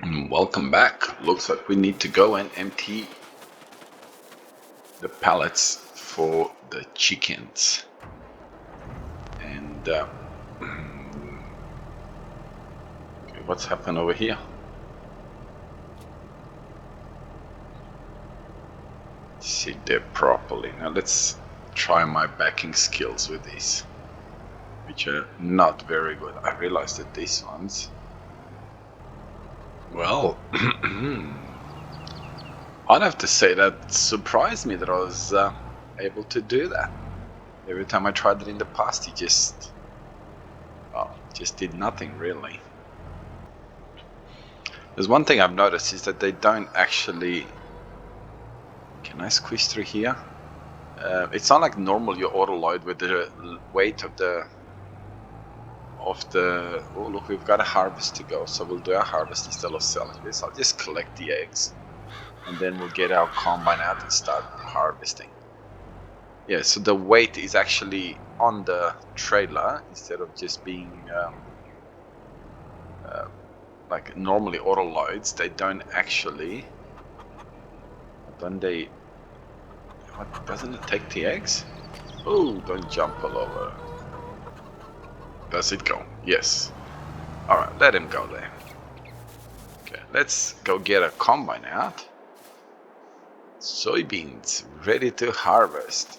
Welcome back. Looks like we need to go and empty the pallets for the chickens. And okay, what's happened over here? Sit there properly. Now let's try my backing skills with these, which are not very good. I realized that these ones, well, I'd have to say that surprised me that I was able to do that. Every time I tried it in the past, it just did nothing really. There's one thing I've noticed is that they don't actually... Can I squeeze through here? It's not like normal you auto load with the weight of the... Oh look, we've got a harvest to go, so we'll do our harvest instead of selling this. I'll just collect the eggs and then we'll get our combine out and start harvesting. Yeah, so the weight is actually on the trailer instead of just being like normally auto loads. They don't actually... Don't they... What, doesn't it take the eggs? Oh, don't jump all over. Does it go? Yes. Alright, let him go there. Okay, let's go get a combine out. Soybeans ready to harvest.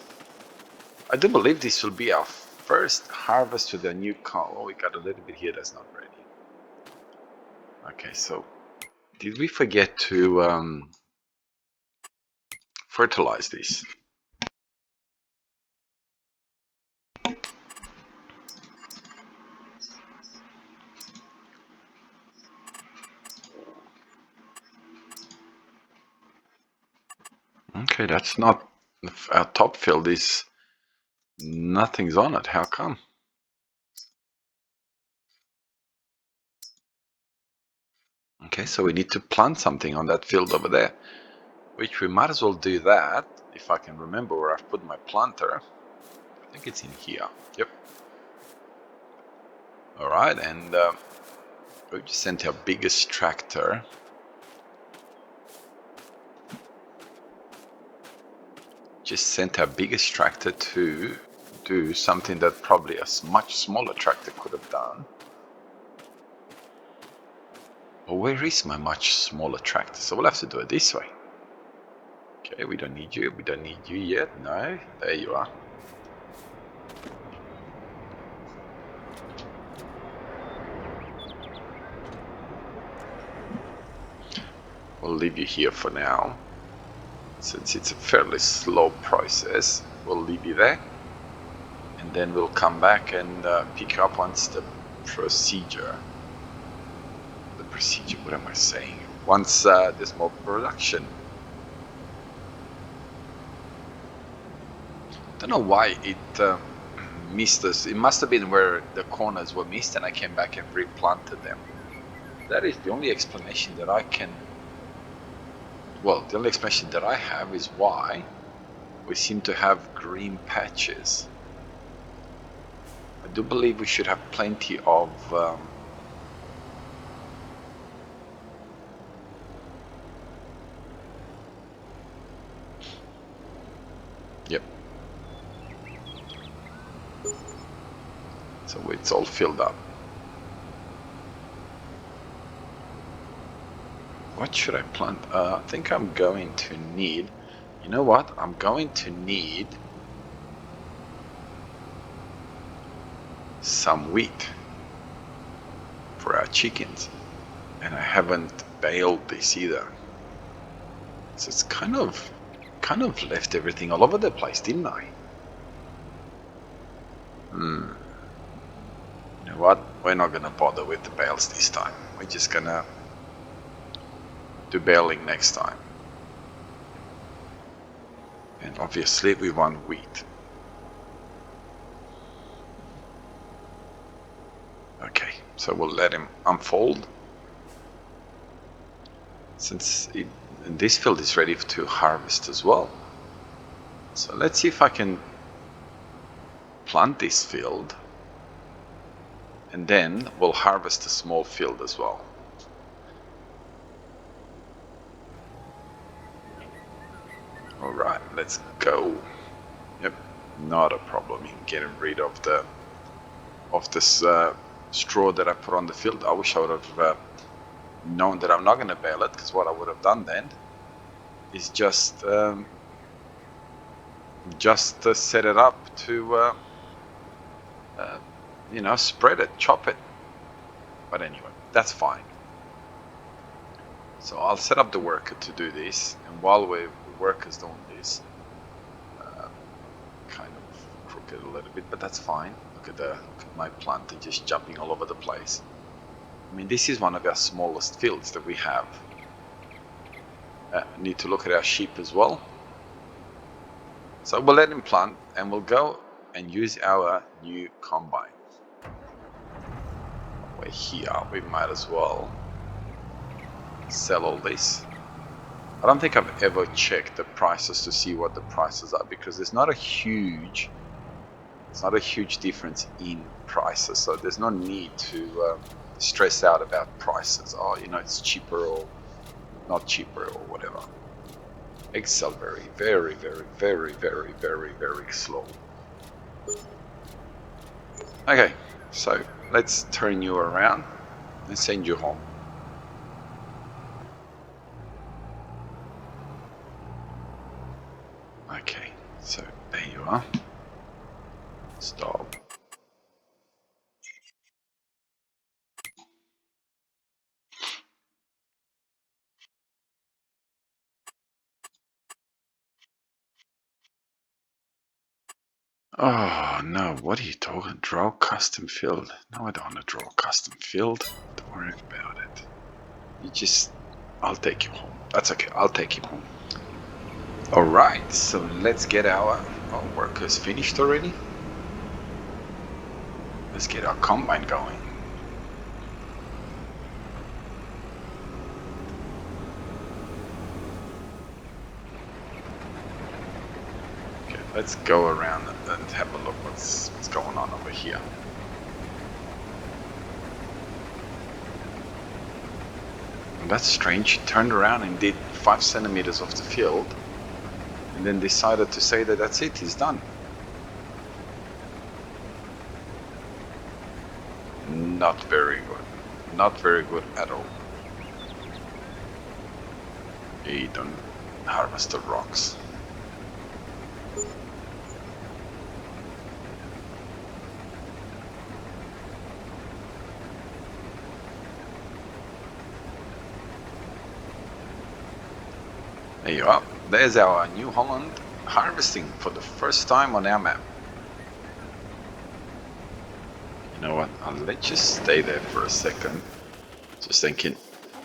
I do believe this will be our first harvest with a new Oh, we got a little bit here that's not ready. Okay, so did we forget to fertilize these? Okay, that's not... Our top field is... Nothing's on it. How come? Okay, so we need to plant something on that field over there, which we might as well do that, if I can remember where I've put my planter. I think it's in here. Yep. Alright, and we just sent our biggest tractor. Just sent our biggest tractor to do something that probably a much smaller tractor could have done. Well, where is my much smaller tractor? So we'll have to do it this way. Okay, we don't need you. We don't need you yet. No, there you are. We'll leave you here for now. Since it's a fairly slow process, we'll leave you there. And then we'll come back and pick you up once the procedure... what am I saying? Once there's more production. Don't know why it missed us. It must have been where the corners were missed and I came back and replanted them. That is the only explanation that I can... Well, the only explanation that I have is why we seem to have green patches. I do believe we should have plenty of yep. So it's all filled up. What should I plant? I think I'm going to need... You know what? I'm going to need some wheat for our chickens. And I haven't baled this either. So it's kind of left everything all over the place, didn't I? You know what? We're not gonna bother with the bales this time. We're just gonna do baling next time. And obviously we want wheat. Okay, so we'll let him unfold. Since this field is ready to harvest as well. So let's see if I can plant this field. And then we'll harvest a small field as well. Alright, let's go. Yep, not a problem in getting rid of this straw that I put on the field. I wish I would have known that I'm not going to bale it, because what I would have done then is just set it up to spread it, chop it. But anyway, that's fine. So I'll set up the worker to do this, and while the worker's doing this, kind of crooked a little bit, but that's fine. Look at my plant just jumping all over the place. I mean, this is one of our smallest fields that we have. Need to look at our sheep as well. So we'll let him plant, and we'll go and use our new combine. We're here, we might as well sell all this. I don't think I've ever checked the prices to see what the prices are, because there's not a huge difference in prices, so there's no need to stress out about prices. Oh, it's cheaper or not cheaper or whatever. Excel very, very, very, very, very, very, very slow. Okay, so let's turn you around and send you home. Okay, so there you are. Stop. Oh no, what are you talking? Draw custom field? No, I don't want to draw custom field. Don't worry about it. I'll take you home. That's okay, I'll take you home. Alright, so let's get our workers finished already. Let's get our combine going. Okay, let's go around and have a look what's going on over here. And that's strange. He turned around and did 5 centimeters of the field, and then decided to say that that's it, he's done. Not very good. Not very good at all. He don't harvest the rocks. There you are. There's our New Holland harvesting for the first time on our map. You know what? I'll let you stay there for a second. Just thinking,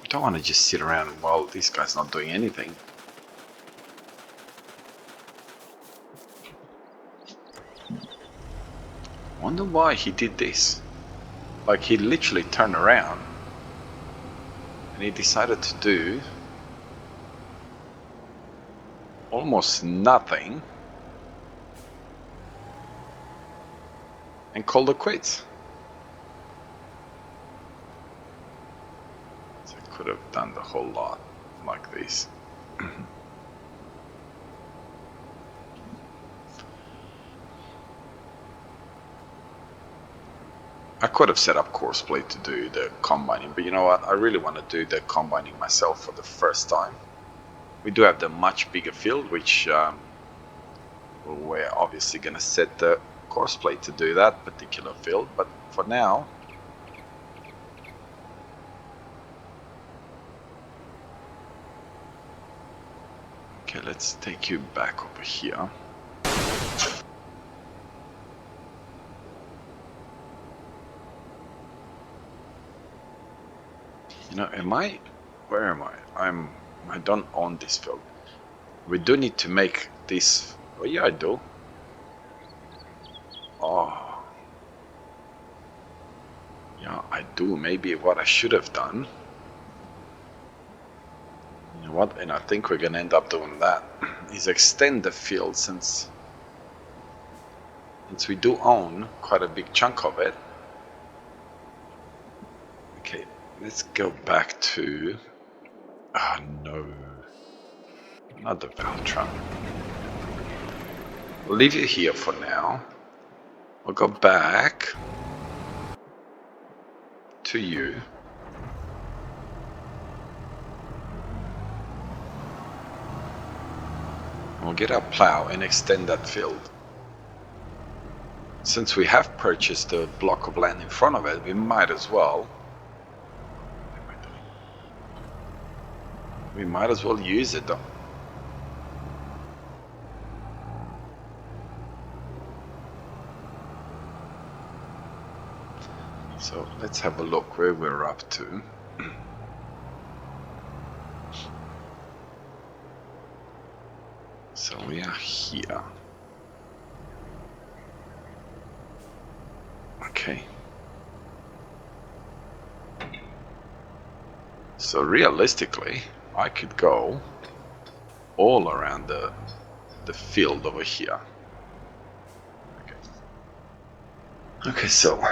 I don't want to just sit around while this guy's not doing anything. Wonder why he did this. Like, he literally turned around and he decided to do almost nothing and called it quits. So I could have done the whole lot like this. I could have set up Courseplay to do the combining, but you know what? I really want to do the combining myself for the first time. We do have the much bigger field, which we're obviously going to set the Courseplay to do that particular field, but for now, okay, let's take you back over here. You know, where am I? I don't own this field. We do need to make this. Oh yeah, I do. Oh. Yeah, I do. Maybe what I should have done. You know what? And I think we're gonna end up doing that. Is extend the field since we do own quite a big chunk of it. Okay, let's go back to. Ah, no. Another Valtron. We'll leave it here for now. We'll go back to you. We'll get our plow and extend that field. Since we have purchased a block of land in front of it, we might as well. We might as well use it though. So let's have a look where we're up to. So we are here. Okay. So realistically, I could go all around the field over here. Okay, so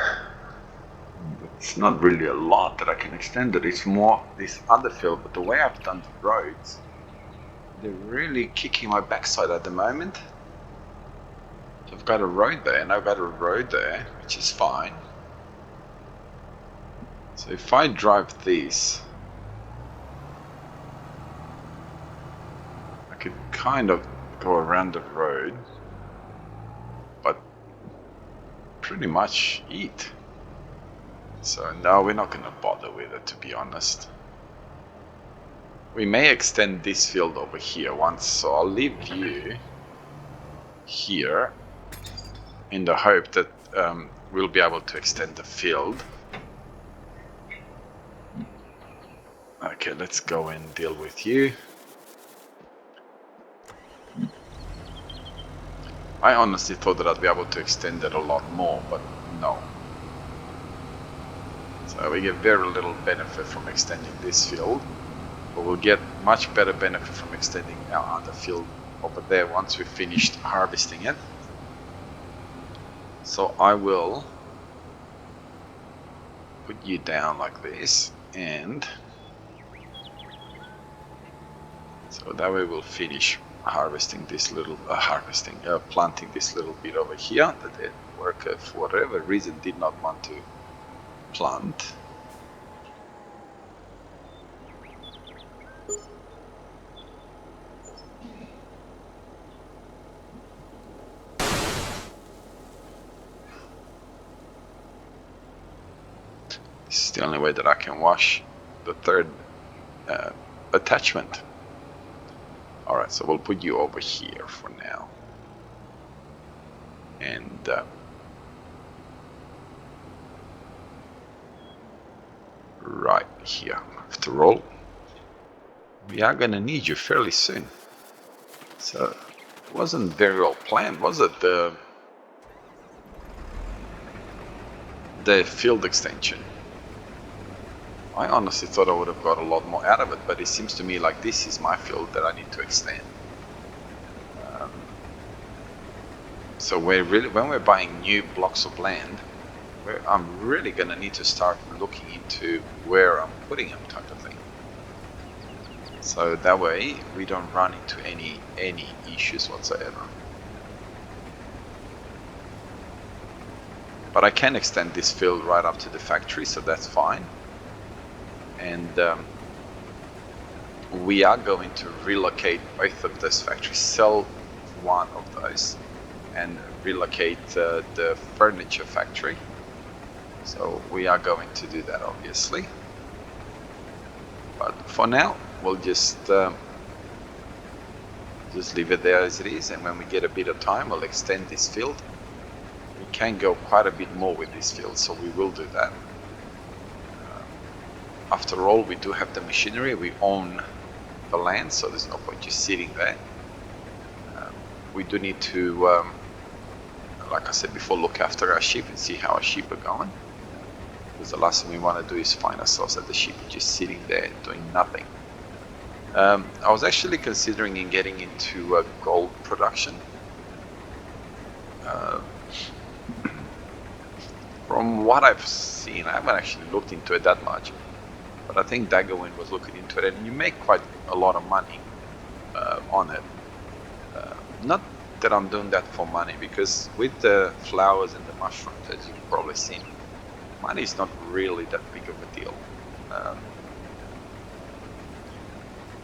it's not really a lot that I can extend it. It's more this other field, but the way I've done the roads, they're really kicking my backside at the moment. So I've got a road there and I've got a road there, which is fine. So if I drive this, I could kind of go around the road, but pretty much eat. So no, we're not going to bother with it, to be honest. We may extend this field over here once, so I'll leave you here in the hope that we'll be able to extend the field. Okay, let's go and deal with you. I honestly thought that I'd be able to extend it a lot more, but no. So we get very little benefit from extending this field, but we'll get much better benefit from extending our other field over there once we've finished harvesting it. So I will put you down like this, and so that way we'll finish harvesting this little planting this little bit over here that the worker for whatever reason did not want to plant. This is the only way that I can wash the third attachment. Alright, so we'll put you over here for now. And right here. After all, we are gonna need you fairly soon. So it wasn't very well planned, was it? The field extension. I honestly thought I would have got a lot more out of it, but it seems to me like this is my field that I need to extend. So when we're buying new blocks of land, I'm really going to need to start looking into where I'm putting them, type of thing. So that way we don't run into any issues whatsoever. But I can extend this field right up to the factory, so that's fine. And we are going to relocate both of those factories, sell one of those, and relocate the furniture factory. So we are going to do that, obviously. But for now, we'll just leave it there as it is, and when we get a bit of time, we'll extend this field. We can go quite a bit more with this field, so we will do that. After all, we do have the machinery, we own the land, so there's no point just sitting there. We do need to, like I said before, look after our sheep and see how our sheep are going. Because the last thing we want to do is find ourselves at the sheep just sitting there doing nothing. I was actually considering in getting into gold production. From what I've seen, I haven't actually looked into it that much. But I think Daggerwind was looking into it, and you make quite a lot of money on it. Not that I'm doing that for money, because with the flowers and the mushrooms, as you've probably seen, money is not really that big of a deal.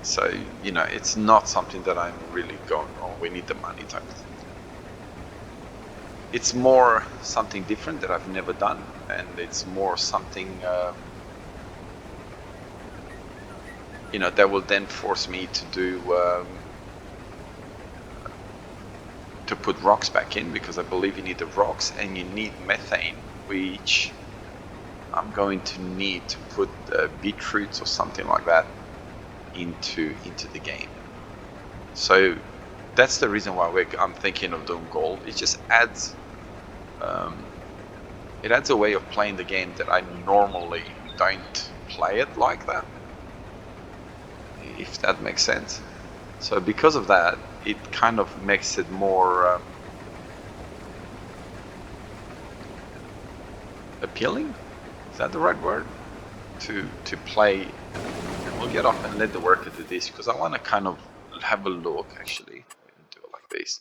So, you know, it's not something that I'm really going, oh, we need the money type of thing. It's more something different that I've never done, and it's more something, you know, that will then force me to do, to put rocks back in, because I believe you need the rocks and you need methane, which I'm going to need to put beetroots or something like that into the game. So that's the reason why I'm thinking of doing gold. It just adds it adds a way of playing the game that I normally don't play it like that, if that makes sense. So because of that, it kind of makes it more appealing. Is that the right word? To play. And we'll get off and let the worker do this, because I want to kind of have a look actually. Do it like this.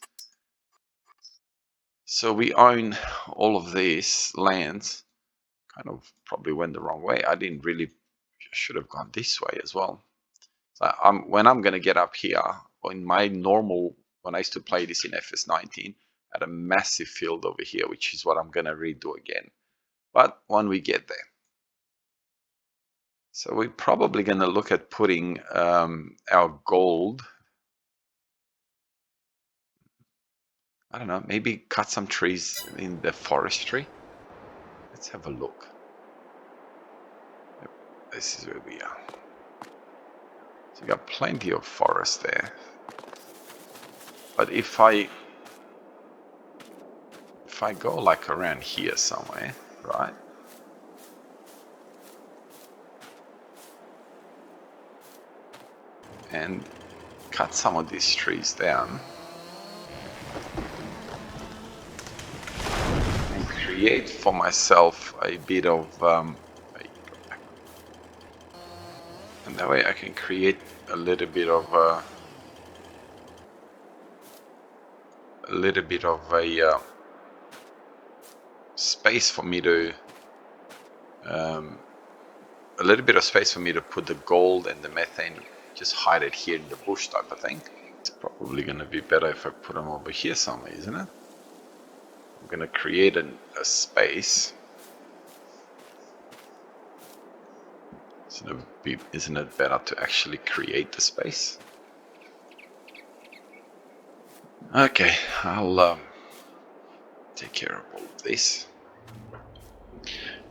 So we own all of these lands. Kind of probably went the wrong way. I didn't really, should have gone this way as well. So when I'm going to get up here, in my normal, when I used to play this in FS19, I had a massive field over here, which is what I'm going to redo again. But when we get there. So we're probably going to look at putting our gold. I don't know, maybe cut some trees in the forestry. Let's have a look. This is where we are. So you got plenty of forest there. But if I go like around here somewhere, right? And cut some of these trees down. And create for myself a bit of and that way I can create a little bit of a space for me to a little bit of space for me to put the gold and the methane, just hide it here in the bush type of thing. It's probably going to be better if I put them over here somewhere, isn't it? I'm going to create a space. Isn't it better to actually create the space? Okay, I'll take care of all of this.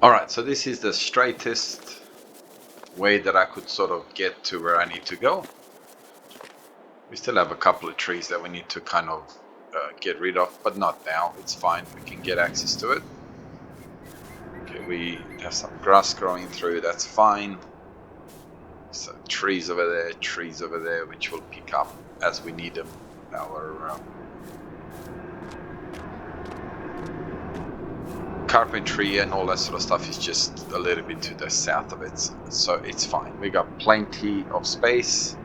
Alright, so this is the straightest way that I could sort of get to where I need to go. We still have a couple of trees that we need to kind of get rid of, but not now. It's fine, we can get access to it. Okay, we have some grass growing through, that's fine. So trees over there, which we'll pick up as we need them. Our carpentry and all that sort of stuff is just a little bit to the south of it, so it's fine. We got plenty of space.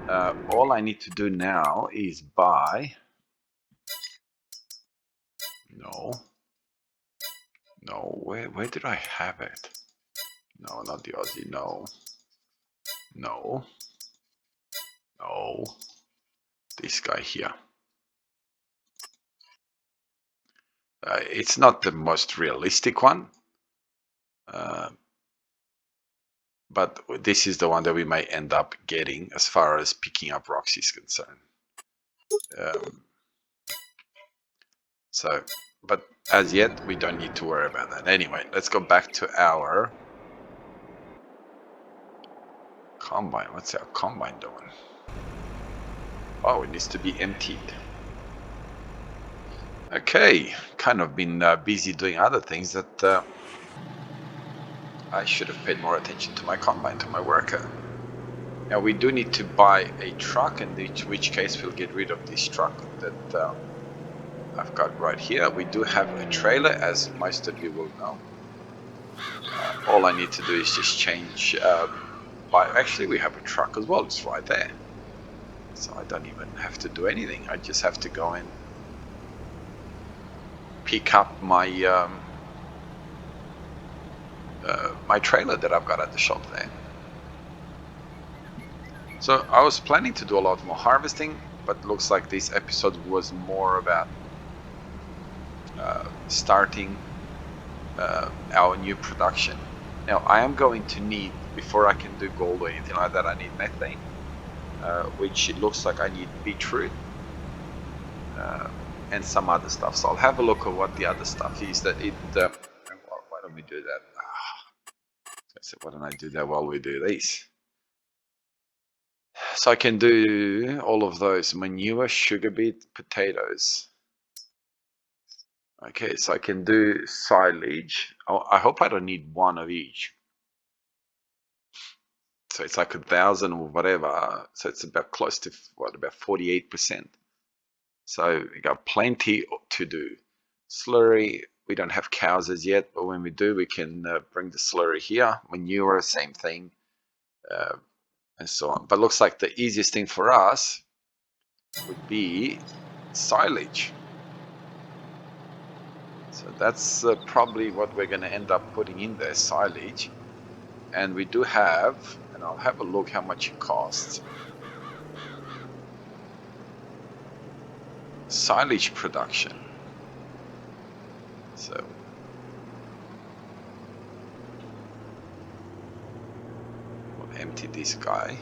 All I need to do now is buy. No, where did I have it? No, not the Aussie. No, this guy here. It's not the most realistic one, but this is the one that we may end up getting as far as picking up rocks is concerned. So, but as yet, we don't need to worry about that. Anyway, let's go back to our combine. What's our combine doing? Oh, it needs to be emptied. Okay, kind of been busy doing other things that I should have paid more attention to my combine, to my worker. Now we do need to buy a truck, in which case we'll get rid of this truck that I've got right here. We do have a trailer, as most of you will know. All I need to do is just change. Actually, we have a truck as well. It's right there. So I don't even have to do anything. I just have to go and pick up my my trailer that I've got at the shop there. So I was planning to do a lot more harvesting, but looks like this episode was more about starting our new production. Now I am going to need, before I can do gold or anything like that, I need methane, which it looks like I need beetroot and some other stuff. So I'll have a look at what the other stuff is that it. Why don't we do that? So why don't I do that while we do these? So I can do all of those: manure, sugar beet, potatoes. Okay, so I can do silage. Oh, I hope I don't need one of each. So it's like 1,000 or whatever. So it's about close to what, about 48%. So we got plenty to do. Slurry, we don't have cows as yet, but when we do, we can bring the slurry here. Manure, same thing, and so on. But looks like the easiest thing for us would be silage. So that's probably what we're going to end up putting in there, silage. And we do have, and I'll have a look how much it costs. Silage production. So we'll empty this guy.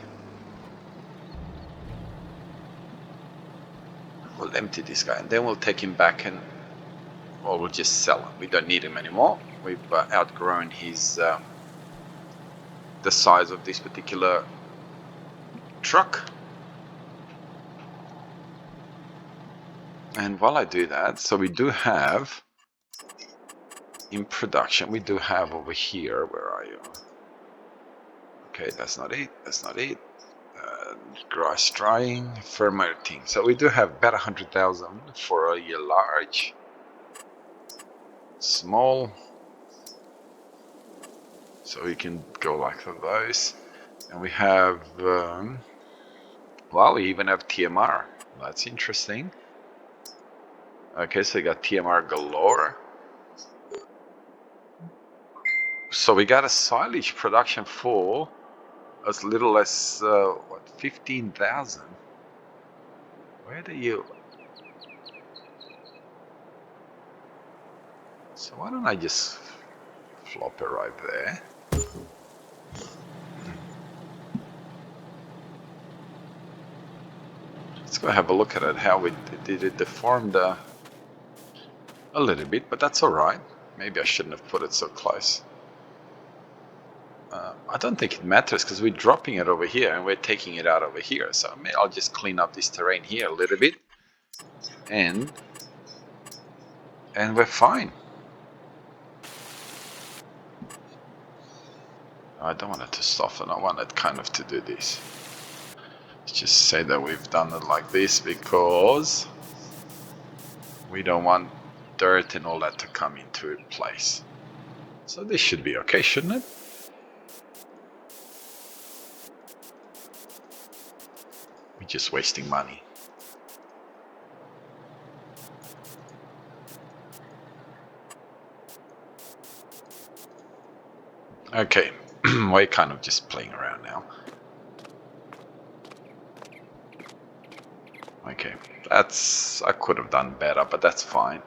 We'll empty this guy, and then we'll take him back, and well, we'll just sell him. We don't need him anymore. We've outgrown his the size of this particular truck. And while I do that, so we do have in production, we do have over here, where are you? Okay, that's not it, that's not it. Grass drying, fermenting. So we do have about 100,000 for a large, small. So we can go like those. And we have, well, we even have TMR. That's interesting. Okay, so we got TMR galore. So we got a silage production for as little as, what, 15,000? Where do you... So why don't I just flop it right there? Let's go have a look at it, how we did it deformed a little bit, but that's all right. Maybe I shouldn't have put it so close. I don't think it matters because we're dropping it over here and we're taking it out over here. So I'll just clean up this terrain here a little bit, and we're fine. I don't want it to soften. I want it kind of to do this. Let's just say that we've done it like this because we don't want dirt and all that to come into place. So this should be okay, shouldn't it? We're just wasting money. Okay, we're kind of just playing around now. Okay, that's, I could have done better, but that's fine.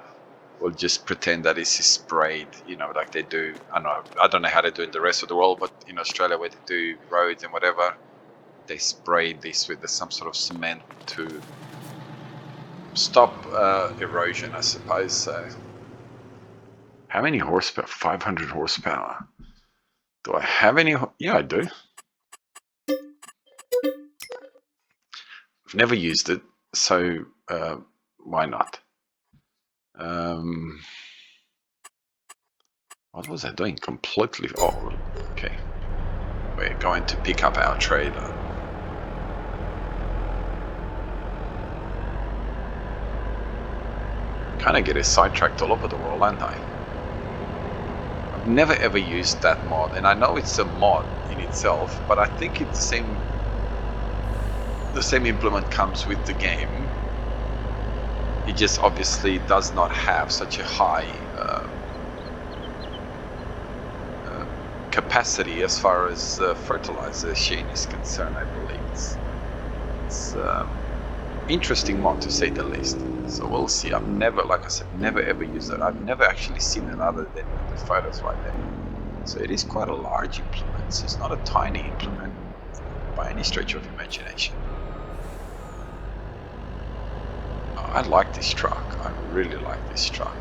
We'll just pretend that this is sprayed, you know, like they do. I don't know how they do in the rest of the world, but in Australia where they do roads and whatever, they spray this with some sort of cement to stop erosion, I suppose. So, how many horsepower? 500 horsepower. Do I have any? Yeah, I do. I've never used it, so why not? What was I doing? Completely. Oh, okay. We're going to pick up our trailer. Kind of get sidetracked all over the world, aren't I? I've never ever used that mod, and I know it's a mod in itself, but I think it's the same. the same implement comes with the game. It just obviously does not have such a high capacity as far as fertilization is concerned. I believe it's interesting mod, to say the least. So we'll see. I've never, like I said, never ever used it. I've never actually seen it other than the photos right there. So it is quite a large implement. So it's not a tiny implement by any stretch of imagination. Oh, I like this truck. I really like this truck.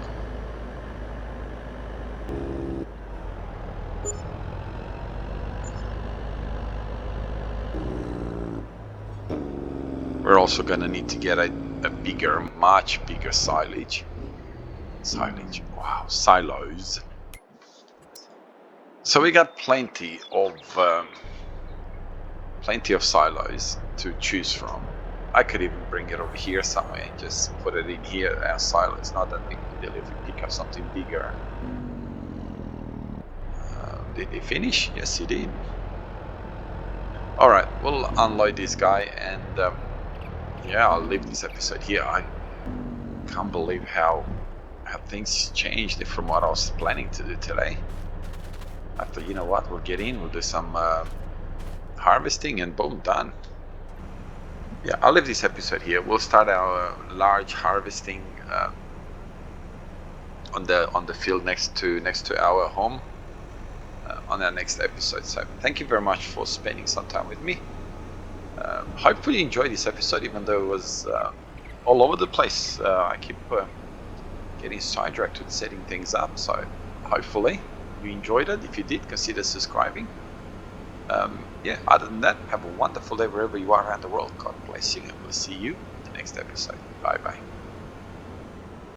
We're also gonna need to get a bigger, much bigger silage. Wow, silos. So we got plenty of silos to choose from. I could even bring it over here somewhere and just put it in here as silo. It's not that big a deal if we pick up something bigger. Did he finish? Yes, he did. Alright, we'll unload this guy and yeah, I'll leave this episode here. I can't believe how things changed from what I was planning to do today. I thought, you know what, we'll get in, we'll do some harvesting and boom, done. Yeah, I'll leave this episode here. We'll start our large harvesting on the field next to our home on our next episode. So thank you very much for spending some time with me. Hopefully you enjoyed this episode, even though it was all over the place. I keep getting sidetracked with setting things up, so hopefully you enjoyed it. If you did, consider subscribing. Yeah, other than that, have a wonderful day wherever you are around the world. God bless you, and we'll see you in the next episode. Bye bye.